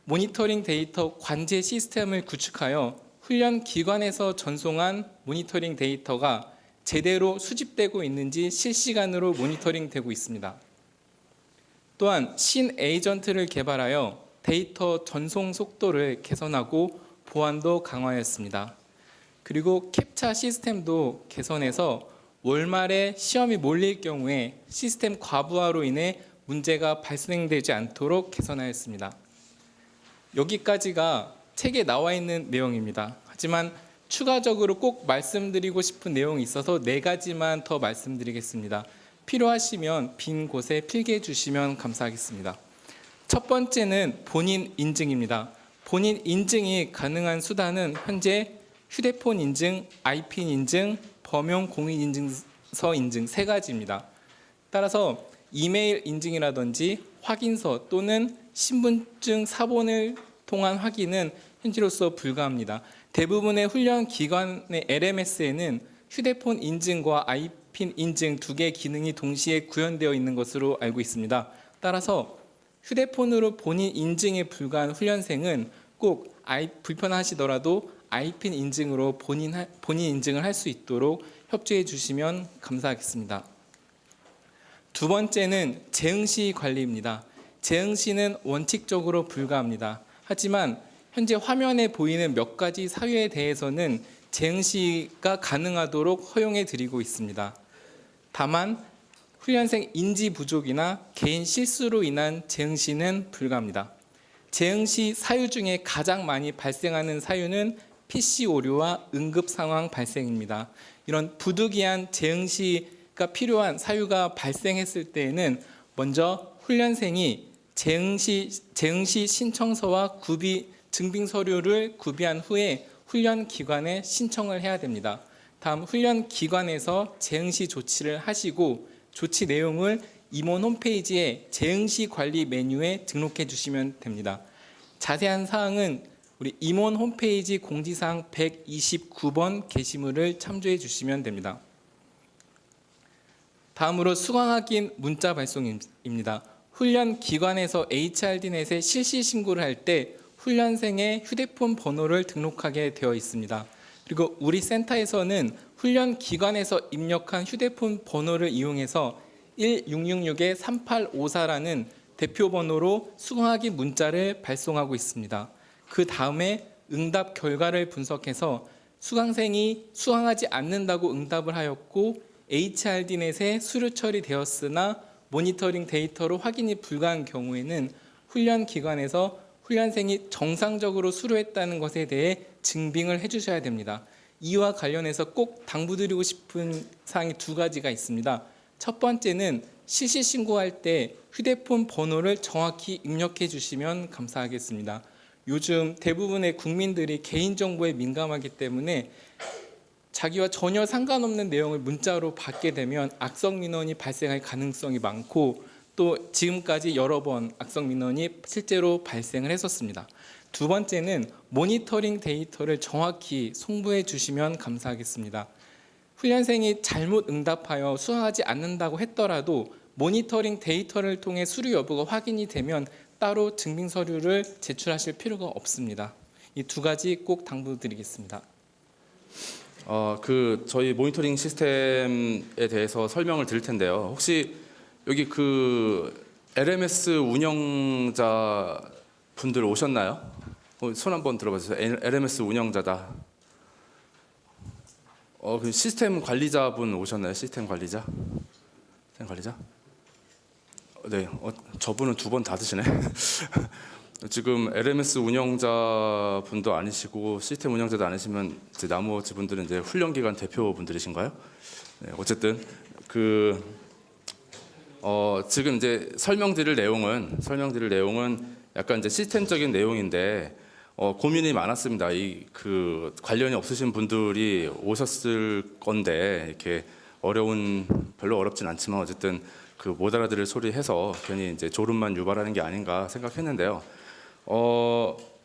모니터링 데이터 관제 시스템을 구축하여 훈련 기관에서 전송한 모니터링 데이터가 제대로 수집되고 있는지 실시간으로 모니터링되고 있습니다. 또한 신 에이전트를 개발하여 데이터 전송 속도를 개선하고 보안도 강화했습니다. 그리고 캡처 시스템도 개선해서 월말에 시험이 몰릴 경우에 시스템 과부하로 인해 문제가 발생되지 않도록 개선하였습니다. 여기까지가 책에 나와 있는 내용입니다. 하지만 추가적으로 꼭 말씀드리고 싶은 내용이 있어서 4가지만 더 말씀드리겠습니다. 필요하시면 빈 곳에 필기해 주시면 감사하겠습니다. 첫 번째는 본인 인증입니다. 본인 인증이 가능한 수단은 현재 휴대폰 인증, IPN 인증, 범용 공인인증서 인증 3가지입니다. 따라서 이메일 인증이라든지 확인서 또는 신분증 사본을 통한 확인은 현재로서 불가합니다. 대부분의 훈련 기관의 LMS에는 휴대폰 인증과 아이핀 인증 두 개의 기능이 동시에 구현되어 있는 것으로 알고 있습니다. 따라서 휴대폰으로 본인 인증에 불과한 훈련생은 꼭 불편하시더라도 아이핀 인증으로 본인 인증을 할 수 있도록 협조해 주시면 감사하겠습니다. 두 번째는 재응시 관리입니다. 재응시는 원칙적으로 불가합니다. 하지만 현재 화면에 보이는 몇 가지 사유에 대해서는 재응시가 가능하도록 허용해 드리고 있습니다. 다만 훈련생 인지 부족이나 개인 실수로 인한 재응시는 불가합니다. 재응시 사유 중에 가장 많이 발생하는 사유는 PC 오류와 응급 상황 발생입니다. 이런 부득이한 재응시가 필요한 사유가 발생했을 때에는 먼저 훈련생이 재응시 신청서와 증빙 서류를 구비한 후에 훈련 기관에 신청을 해야 됩니다. 다음 훈련 기관에서 재응시 조치를 하시고 조치 내용을 임원 홈페이지에 재응시 관리 메뉴에 등록해 주시면 됩니다. 자세한 사항은 우리 임원 홈페이지 공지사항 129번 게시물을 참조해 주시면 됩니다. 다음으로 수강 확인 문자 발송입니다. 훈련 기관에서 HRD넷에 실시 신고를 할 때 훈련생의 휴대폰 번호를 등록하게 되어 있습니다. 그리고 우리 센터에서는 훈련 기관에서 입력한 휴대폰 번호를 이용해서 1666-3854라는 대표 번호로 수강 확인 문자를 발송하고 있습니다. 그 다음에 응답 결과를 분석해서 수강생이 수강하지 않는다고 응답을 하였고 HRD넷에 수료 처리되었으나 모니터링 데이터로 확인이 불가한 경우에는 훈련 기관에서 훈련생이 정상적으로 수료했다는 것에 대해 증빙을 해주셔야 됩니다. 이와 관련해서 꼭 당부드리고 싶은 사항이 두 가지가 있습니다. 첫 번째는 실시 신고할 때 휴대폰 번호를 정확히 입력해 주시면 감사하겠습니다. 요즘 대부분의 국민들이 개인정보에 민감하기 때문에 자기와 전혀 상관없는 내용을 문자로 받게 되면 악성 민원이 발생할 가능성이 많고 또 지금까지 여러 번 악성 민원이 실제로 발생을 했었습니다. 두 번째는 모니터링 데이터를 정확히 송부해 주시면 감사하겠습니다. 훈련생이 잘못 응답하여 수강하지 않는다고 했더라도 모니터링 데이터를 통해 수료 여부가 확인이 되면 따로 증빙 서류를 제출하실 필요가 없습니다. 이 두 가지 꼭 당부드리겠습니다.
저희 모니터링 시스템에 대해서 설명을 드릴 텐데요. 혹시 여기 LMS 운영자 분들 오셨나요? 손 한번 들어봐 주세요. LMS 운영자다. 그 시스템 관리자분 오셨나요? 시스템 관리자? 시스템 관리자? 네, 저분은 두 번 다 드시네. 지금 LMS 운영자 분도 아니시고 시스템 운영자도 아니시면 이제 나머지 분들은 이제 훈련 기관 대표분들이신가요? 네, 어쨌든 지금 이제 설명드릴 내용은 약간 이제 시스템적인 내용인데 고민이 많았습니다. 관련이 없으신 분들이 오셨을 건데 이렇게 별로 어렵진 않지만 어쨌든 못 알아들을 소리 해서 괜히 이제 졸음만 유발하는 게 아닌가 생각했는데요.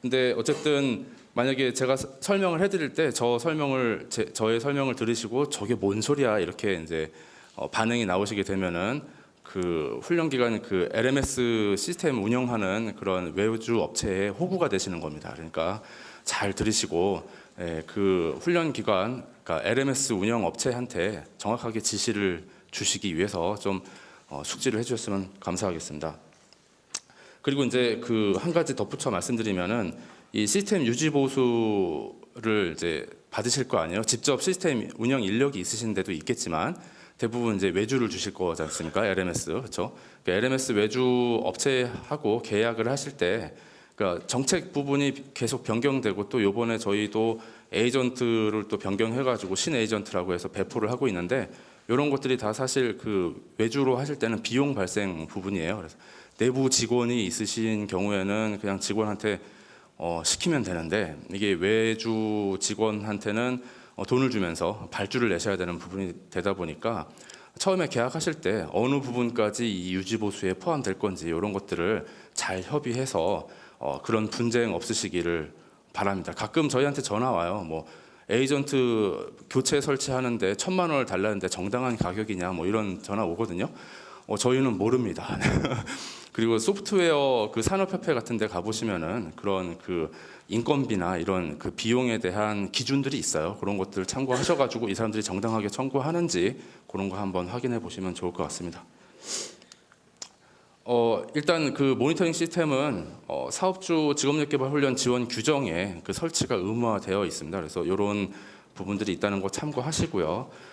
근데 어쨌든 만약에 제가 설명을 해드릴 때 저의 설명을 들으시고 저게 뭔 소리야 이렇게 이제 반응이 나오시게 되면은 훈련 기간 LMS 시스템 운영하는 그런 외주 업체의 호구가 되시는 겁니다. 그러니까 잘 들으시고 훈련 기관, 그러니까 LMS 운영 업체한테 정확하게 지시를 주시기 위해서 좀 숙지를 해주셨으면 감사하겠습니다. 그리고 이제 한 가지 덧붙여 말씀드리면은 이 시스템 유지 보수를 이제 받으실 거 아니에요? 직접 시스템 운영 인력이 있으신 데도 있겠지만 대부분 이제 외주를 주실 거지 않습니까? LMS 그렇죠? LMS 외주 업체하고 계약을 하실 때 그러니까 정책 부분이 계속 변경되고 또 이번에 저희도 에이전트를 또 변경해가지고 신 에이전트라고 해서 배포를 하고 있는데 이런 것들이 다 사실 외주로 하실 때는 비용 발생 부분이에요. 그래서 내부 직원이 있으신 경우에는 그냥 직원한테 시키면 되는데 이게 외주 직원한테는 돈을 주면서 발주를 내셔야 되는 부분이 되다 보니까 처음에 계약하실 때 어느 부분까지 이 유지 보수에 포함될 건지 이런 것들을 잘 협의해서 그런 분쟁 없으시기를 바랍니다. 가끔 저희한테 전화 와요. 뭐 에이전트 교체 설치하는데 1,000만 원을 달라는데 정당한 가격이냐 뭐 이런 전화 오거든요. 저희는 모릅니다. 그리고 소프트웨어 그 산업협회 같은 데 가보시면은 그런 그 인건비나 이런 그 비용에 대한 기준들이 있어요. 그런 것들 참고하셔가지고 이 사람들이 정당하게 청구하는지 그런 거 한번 확인해 보시면 좋을 것 같습니다. 일단 그 모니터링 시스템은 사업주 직업력개발훈련 지원 규정에 그 설치가 의무화되어 있습니다. 그래서 이런 부분들이 있다는 거 참고하시고요.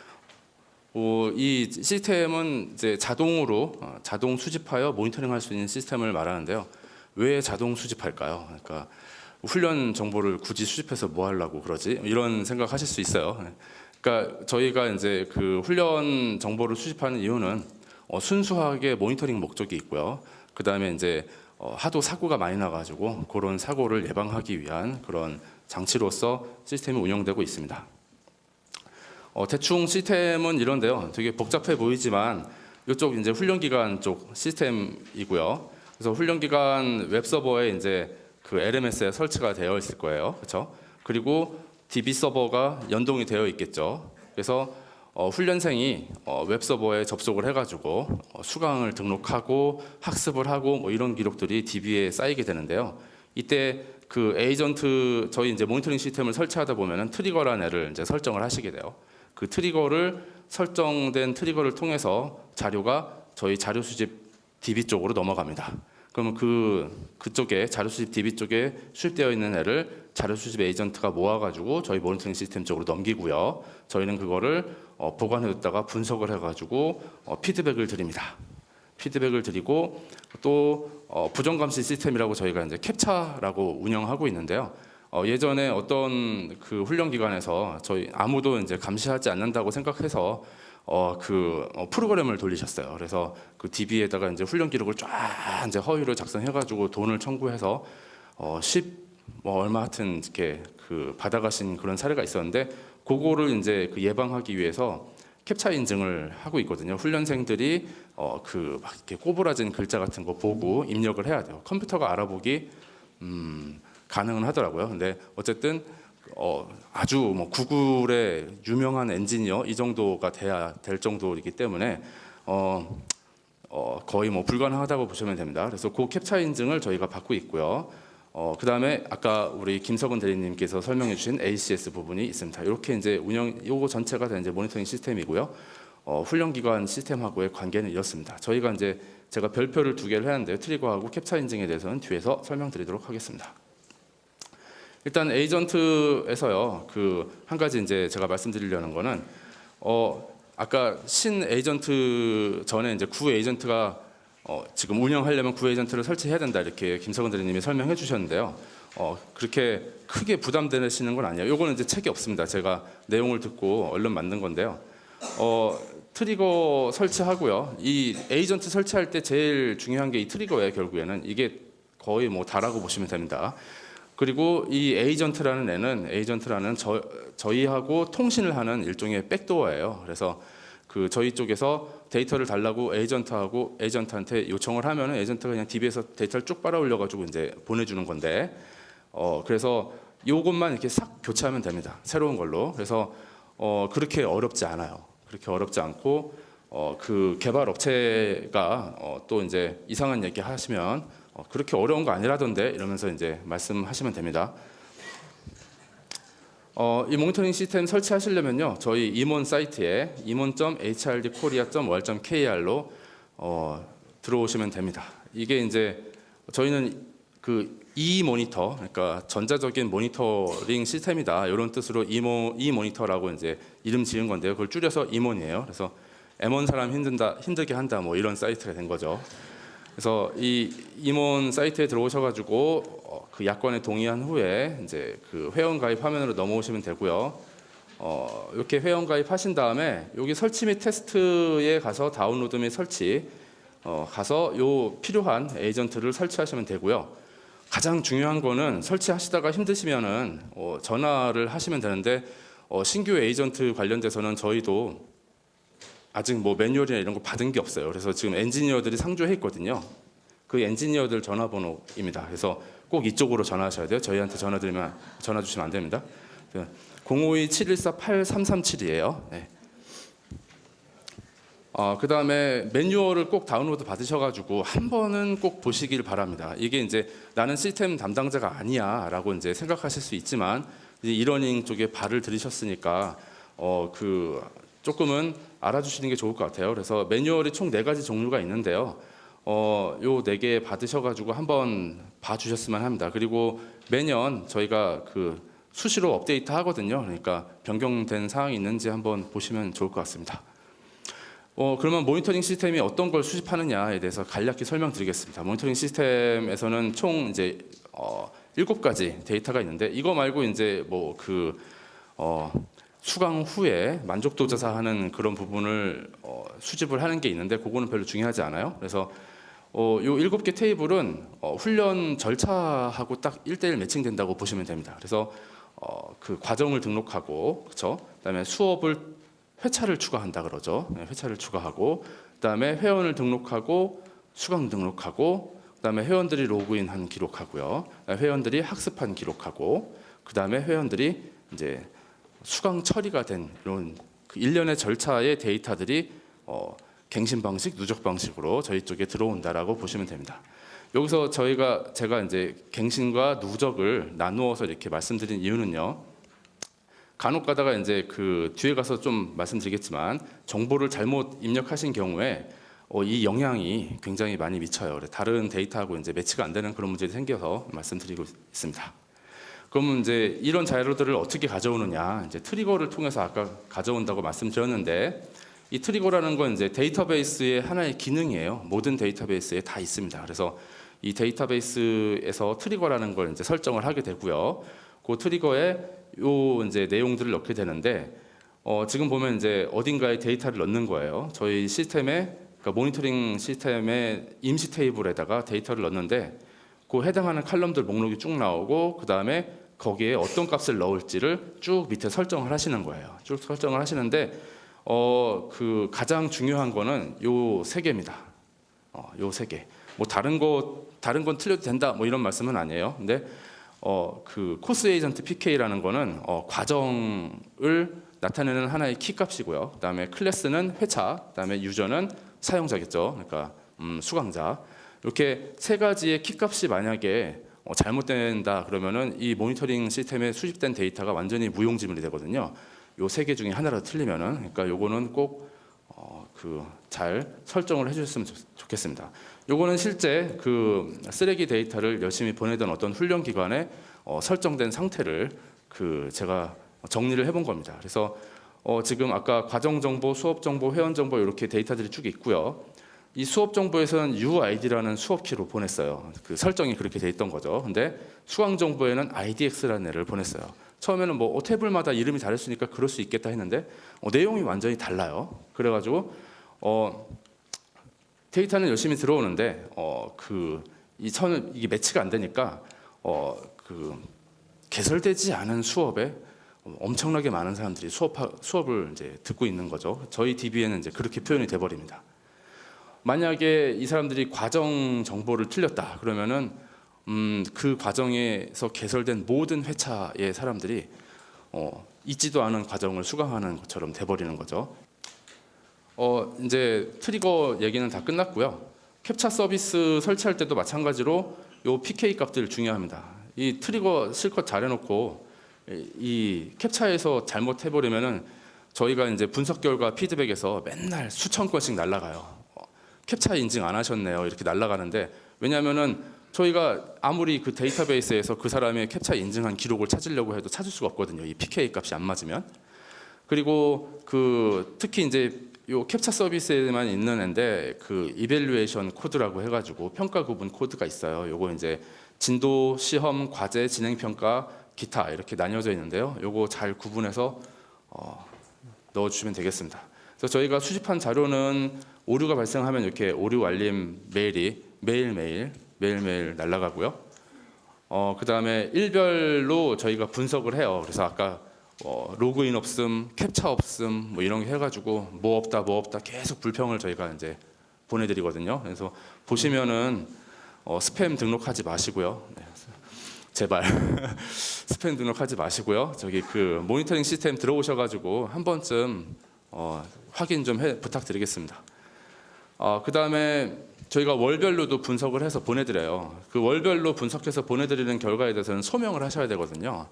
이 시스템은 이제 자동으로 자동 수집하여 모니터링할 수 있는 시스템을 말하는데요. 왜 자동 수집할까요? 그러니까 훈련 정보를 굳이 수집해서 뭐 하려고 그러지? 이런 생각하실 수 있어요. 그러니까 저희가 이제 그 훈련 정보를 수집하는 이유는 순수하게 모니터링 목적이 있고요. 그 다음에 이제 하도 사고가 많이 나가지고 그런 사고를 예방하기 위한 그런 장치로서 시스템이 운영되고 있습니다. 대충 시스템은 이런데요. 되게 복잡해 보이지만 이쪽 이제 훈련기관 쪽 시스템이고요. 그래서 훈련기관 웹서버에 이제 그 LMS에 설치가 되어 있을 거예요. 그렇죠? 그리고 DB 서버가 연동이 되어 있겠죠. 그래서 훈련생이 웹서버에 접속을 해가지고 수강을 등록하고 학습을 하고 뭐 이런 기록들이 DB에 쌓이게 되는데요. 이때 그 에이전트 저희 이제 모니터링 시스템을 설치하다 보면은 트리거라는 애를 이제 설정을 하시게 돼요. 그 트리거를 설정된 트리거를 통해서 자료가 저희 자료 수집 DB 쪽으로 넘어갑니다. 그러면 그쪽에 자료 수집 DB 쪽에 수집되어 있는 애를 자료 수집 에이전트가 모아가지고 저희 모니터링 시스템 쪽으로 넘기고요. 저희는 그거를 보관해뒀다가 분석을 해가지고 피드백을 드립니다. 피드백을 드리고 또 부정감시 시스템이라고 저희가 이제 캡차라고 운영하고 있는데요. 예전에 어떤 그 훈련기관에서 저희 아무도 이제 감시하지 않는다고 생각해서 프로그램을 돌리셨어요. 그래서 그 DB에다가 이제 훈련 기록을 쫙 이제 허위로 작성해가지고 돈을 청구해서 뭐 얼마 하여튼 이렇게 그 받아가신 그런 사례가 있었는데 그거를 이제 그 예방하기 위해서 캡차 인증을 하고 있거든요. 훈련생들이 그 막 이렇게 꼬부라진 글자 같은 거 보고 입력을 해야 돼요. 컴퓨터가 알아보기 가능은 하더라고요. 근데 어쨌든 아주 뭐 구글의 유명한 엔지니어 이 정도가 돼야 될 정도이기 때문에 거의 뭐 불가능하다고 보시면 됩니다. 그래서 그 캡차 인증을 저희가 받고 있고요. 그 다음에 아까 우리 김석은 대리님께서 설명해 주신 ACS 부분이 있습니다. 이렇게 이제 요거 전체가 다 이제 모니터링 시스템이고요. 훈련기관 시스템하고의 관계는 이렇습니다. 저희가 이제 제가 별표를 2개를 했는데요. 트리거하고 캡차 인증에 대해서는 뒤에서 설명드리도록 하겠습니다. 일단 에이전트에서요. 그 한 가지 이제 제가 말씀드리려는 거는 아까 신 에이전트 전에 이제 구 에이전트가 지금 운영하려면 구 에이전트를 설치해야 된다 이렇게 김석은 대리님이 설명해 주셨는데요. 그렇게 크게 부담되시는 건 아니에요. 요거는 이제 책이 없습니다. 제가 내용을 듣고 얼른 만든 건데요. 트리거 설치하고요. 이 에이전트 설치할 때 제일 중요한 게 이 트리거예요. 결국에는 이게 거의 뭐 다라고 보시면 됩니다. 그리고 이 에이전트라는 저희하고 통신을 하는 일종의 백도어예요. 그래서 그 저희 쪽에서 데이터를 달라고 에이전트한테 요청을 하면은 에이전트가 그냥 DB에서 데이터를 쭉 빨아올려 가지고 이제 보내주는 건데 그래서 요것만 이렇게 싹 교체하면 됩니다. 새로운 걸로. 그래서 그렇게 어렵지 않아요. 그렇게 어렵지 않고 그 개발 업체가 또 이제 이상한 얘기 하시면 그렇게 어려운 거 아니라던데 이러면서 이제 말씀하시면 됩니다. 이 모니터링 시스템 설치하시려면요. 저희 임원 사이트에 imon.hrdkorea.wal.kr로 들어오시면 됩니다. 이게 이제 저희는 그 모니터, 그러니까 전자적인 모니터링 시스템이다 이런 뜻으로 모니터라고 이제 이름 지은 건데요. 그걸 줄여서 임원이에요. 그래서 M1 사람 힘들게 한다 뭐 이런 사이트가 된 거죠. 그래서 이 임원 사이트에 들어오셔가지고 그 약관에 동의한 후에 이제 그 회원 가입 화면으로 넘어오시면 되고요. 이렇게 회원 가입하신 다음에 여기 설치 및 테스트에 가서 다운로드 및 설치 가서 요 필요한 에이전트를 설치하시면 되고요. 가장 중요한 거는 설치하시다가 힘드시면은 전화를 하시면 되는데 신규 에이전트 관련돼서는 저희도 아직 뭐 매뉴얼이나 이런 거 받은 게 없어요. 그래서 지금 엔지니어들이 상주해 있거든요. 그 엔지니어들 전화번호입니다. 그래서 꼭 이쪽으로 전화하셔야 돼요. 저희한테 전화 주시면 안 됩니다. 052-714-8337이에요. 네. 그다음에 매뉴얼을 꼭 다운로드 받으셔가지고 한 번은 꼭 보시길 바랍니다. 이게 이제 나는 시스템 담당자가 아니야라고 이제 생각하실 수 있지만 이제 이러닝 쪽에 발을 들이셨으니까 그 조금은 알아주시는 게 좋을 것 같아요. 그래서 매뉴얼이 총 4가지 종류가 있는데요. 요 4개 받으셔가지고 한번 봐주셨으면 합니다. 그리고 매년 저희가 그 수시로 업데이트 하거든요. 그러니까 변경된 사항이 있는지 한번 보시면 좋을 것 같습니다. 그러면 모니터링 시스템이 어떤 걸 수집하느냐에 대해서 간략히 설명드리겠습니다. 모니터링 시스템에서는 총 이제 7가지 데이터가 있는데 이거 말고 이제 뭐 그 수강 후에 만족도 조사하는 그런 부분을 수집을 하는 게 있는데 그거는 별로 중요하지 않아요. 그래서 요 7개 테이블은 훈련 절차하고 딱 1대1 매칭된다고 보시면 됩니다. 그래서 그 과정을 등록하고 그렇죠. 그다음에 수업을 회차를 추가한다 그러죠. 네, 회차를 추가하고 그다음에 회원을 등록하고 수강 등록하고 그다음에 회원들이 로그인한 기록하고요. 회원들이 학습한 기록하고 그다음에 회원들이 이제 수강 처리가 된 이런 그 일련의 절차의 데이터들이 갱신 방식, 누적 방식으로 저희 쪽에 들어온다라고 보시면 됩니다. 여기서 제가 이제 갱신과 누적을 나누어서 이렇게 말씀드린 이유는요. 간혹 가다가 이제 그 뒤에 가서 좀 말씀드리겠지만 정보를 잘못 입력하신 경우에 이 영향이 굉장히 많이 미쳐요. 다른 데이터하고 이제 매치가 안 되는 그런 문제들이 생겨서 말씀드리고 있습니다. 그러면 이제 이런 자료들을 어떻게 가져오느냐? 이제 트리거를 통해서 아까 가져온다고 말씀드렸는데 이 트리거라는 건 이제 데이터베이스의 하나의 기능이에요. 모든 데이터베이스에 다 있습니다. 그래서 이 데이터베이스에서 트리거라는 걸 이제 설정을 하게 되고요. 그 트리거에 요 이제 내용들을 넣게 되는데 지금 보면 이제 어딘가에 데이터를 넣는 거예요. 저희 시스템에 그러니까 모니터링 시스템의 임시 테이블에다가 데이터를 넣는데 그 해당하는 칼럼들 목록이 쭉 나오고 그 다음에 거기에 어떤 값을 넣을지를 쭉 밑에 설정을 하시는 거예요. 쭉 설정을 하시는데 그 가장 중요한 거는 요 3개입니다. 요 3개. 뭐 다른 건 틀려도 된다 뭐 이런 말씀은 아니에요. 근데 그 코스 에이전트 PK라는 거는 과정을 나타내는 하나의 키 값이고요. 그다음에 클래스는 회차, 그다음에 유저는 사용자겠죠. 그러니까 수강자. 이렇게 3가지의 키 값이 만약에 잘못된다 그러면은 이 모니터링 시스템에 수집된 데이터가 완전히 무용지물이 되거든요. 요 3개 중에 하나라도 틀리면은 그러니까 요거는 꼭 잘 설정을 해주셨으면 좋겠습니다. 요거는 실제 그 쓰레기 데이터를 열심히 보내던 어떤 훈련 기관에 설정된 상태를 제가 정리를 해본 겁니다. 그래서 지금 아까 과정 정보, 수업 정보, 회원 정보 이렇게 데이터들이 쭉 있고요. 이 수업 정보에서는 UID라는 수업 키로 보냈어요. 그 설정이 그렇게 돼 있던 거죠. 근데 수강 정보에는 IDX라는 애를 보냈어요. 처음에는 뭐 태블마다 이름이 다르니까 그럴 수 있겠다 했는데 내용이 완전히 달라요. 그래가지고 데이터는 열심히 들어오는데 이게 매치가 안 되니까 개설되지 않은 수업에 엄청나게 많은 사람들이 수업을 이제 듣고 있는 거죠. 저희 DB에는 이제 그렇게 표현이 돼 버립니다. 만약에 이 사람들이 과정 정보를 틀렸다 그러면은 그 과정에서 개설된 모든 회차의 사람들이 있지도 않은 과정을 수강하는 것처럼 돼 버리는 거죠. 이제 트리거 얘기는 다 끝났고요. 캡처 서비스 설치할 때도 마찬가지로 요 PK 값들 중요합니다. 이 트리거 실컷 잘 해놓고 이 캡처에서 잘못해버리면은 저희가 이제 분석 결과 피드백에서 맨날 수천 건씩 날라가요. 캡처 인증 안 하셨네요. 이렇게 날라가는데 왜냐하면은 저희가 아무리 그 데이터베이스에서 그 사람의 캡처 인증한 기록을 찾으려고 해도 찾을 수가 없거든요. 이 PK 값이 안 맞으면. 그리고 특히 이제 요 캡처 서비스에만 있는 앤데 이밸류에이션 코드라고 해가지고 평가 구분 코드가 있어요. 요거 이제 진도, 시험, 과제, 진행 평가, 기타 이렇게 나뉘어져 있는데요. 요거 잘 구분해서 넣어주시면 되겠습니다. 그래서 저희가 수집한 자료는 오류가 발생하면 이렇게 오류 알림 메일이 매일매일 날아가고요. 그 다음에 일별로 저희가 분석을 해요. 그래서 아까 로그인 없음, 캡처 없음 뭐 이런 게 해가지고 뭐 없다 계속 불평을 저희가 이제 보내드리거든요. 그래서 보시면은 스팸 등록하지 마시고요. 네, 제발 스팸 등록하지 마시고요. 저기 그 모니터링 시스템 들어오셔가지고 한 번쯤 확인 좀 부탁드리겠습니다. 그 다음에 저희가 월별로도 분석을 해서 보내드려요. 그 월별로 분석해서 보내드리는 결과에 대해서는 소명을 하셔야 되거든요.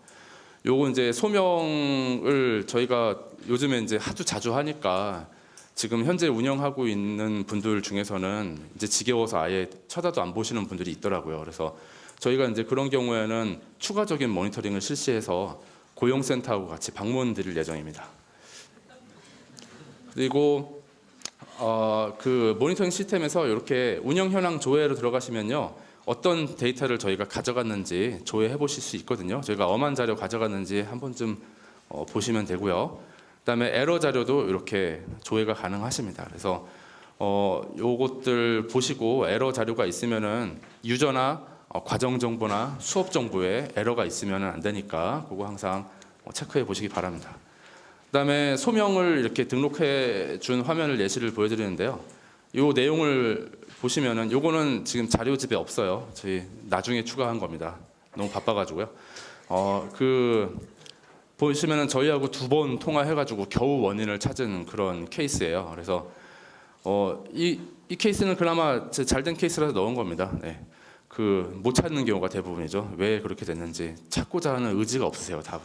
요거 이제 소명을 저희가 요즘에 이제 하도 자주 하니까 지금 현재 운영하고 있는 분들 중에서는 이제 지겨워서 아예 쳐다도 안 보시는 분들이 있더라고요. 그래서 저희가 이제 그런 경우에는 추가적인 모니터링을 실시해서 고용센터하고 같이 방문 드릴 예정입니다. 그리고 그 모니터링 시스템에서 이렇게 운영 현황 조회로 들어가시면요, 어떤 데이터를 저희가 가져갔는지 조회해 보실 수 있거든요. 저희가 엄한 자료 가져갔는지 한 번쯤 보시면 되고요. 그다음에 에러 자료도 이렇게 조회가 가능하십니다. 그래서 요것들 보시고 에러 자료가 있으면은 유저나 과정 정보나 수업 정보에 에러가 있으면은 안 되니까 그거 항상 체크해 보시기 바랍니다. 그다음에 소명을 이렇게 등록해 준 화면을 예시를 보여드리는데요. 요 내용을 보시면은 요거는 지금 자료집에 없어요. 저희 나중에 추가한 겁니다. 너무 바빠가지고요. 그 보시면은 저희하고 2번 통화해가지고 겨우 원인을 찾은 그런 케이스예요. 그래서 이 케이스는 그나마 잘된 케이스라서 넣은 겁니다. 네. 그 못 찾는 경우가 대부분이죠. 왜 그렇게 됐는지 찾고자 하는 의지가 없으세요. 다.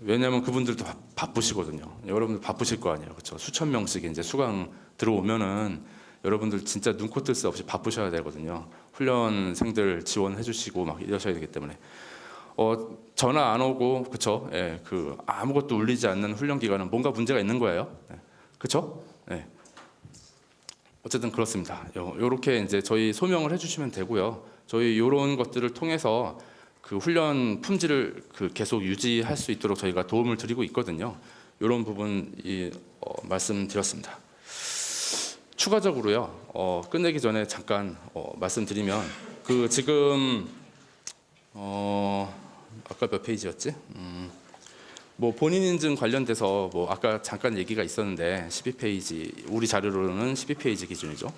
왜냐하면 그분들도 바쁘시거든요. 여러분들 바쁘실 거 아니에요, 그렇죠? 수천 명씩 이제 수강 들어오면은 여러분들 진짜 눈코 뜰 새 없이 바쁘셔야 되거든요. 훈련생들 지원해주시고 막 이러셔야 되기 때문에 전화 안 오고 그렇죠? 예, 그 아무것도 울리지 않는 훈련 기간은 뭔가 문제가 있는 거예요, 예, 그렇죠? 예. 어쨌든 그렇습니다. 요렇게 이제 저희 소명을 해주시면 되고요. 저희 요런 것들을 통해서 그 훈련 품질을 그 계속 유지할 수 있도록 저희가 도움을 드리고 있거든요. 이런 부분 말씀드렸습니다. 추가적으로요. 끝내기 전에 잠깐 말씀드리면 그 지금 아까 몇 페이지였지? 뭐 본인 인증 관련돼서 뭐 아까 잠깐 얘기가 있었는데 12페이지 우리 자료로는 12페이지 기준이죠.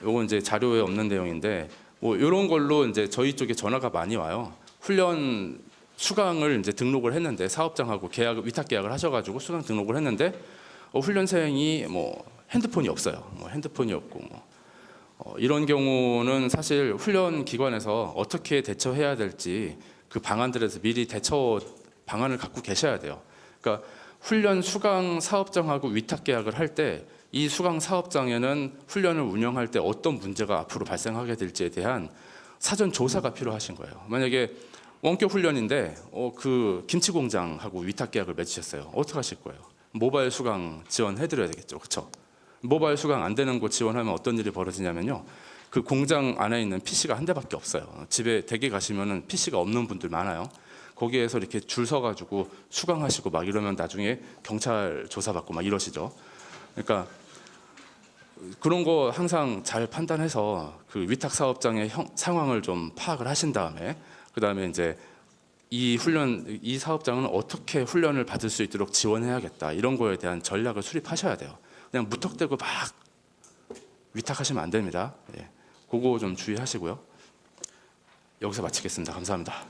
요건 이제 자료에 없는 내용인데 뭐 이런 걸로 이제 저희 쪽에 전화가 많이 와요. 훈련 수강을 이제 등록을 했는데 사업장하고 위탁 계약을 하셔가지고 수강 등록을 했는데 훈련생이 뭐 핸드폰이 없어요. 뭐 핸드폰이 없고 이런 경우는 사실 훈련 기관에서 어떻게 대처해야 될지 그 방안들에서 미리 대처 방안을 갖고 계셔야 돼요. 그러니까 훈련 수강 사업장하고 위탁 계약을 할 때 이 수강 사업장에는 훈련을 운영할 때 어떤 문제가 앞으로 발생하게 될지에 대한 사전 조사가 필요하신 거예요. 만약에 원격 훈련인데 그 김치 공장하고 위탁 계약을 맺으셨어요. 어떻게 하실 거예요? 모바일 수강 지원해드려야 되겠죠, 그렇죠? 모바일 수강 안 되는 곳 지원하면 어떤 일이 벌어지냐면요. 그 공장 안에 있는 PC가 한 대밖에 없어요. 집에 댁에 가시면은 PC가 없는 분들 많아요. 거기에서 이렇게 줄 서가지고 수강하시고 막 이러면 나중에 경찰 조사받고 막 이러시죠. 그러니까 그런 거 항상 잘 판단해서 그 위탁 사업장의 상황을 좀 파악을 하신 다음에 그 다음에 이제 이 사업장은 어떻게 훈련을 받을 수 있도록 지원해야겠다 이런 거에 대한 전략을 수립하셔야 돼요. 그냥 무턱대고 막 위탁하시면 안 됩니다. 예. 그거 좀 주의하시고요. 여기서 마치겠습니다. 감사합니다.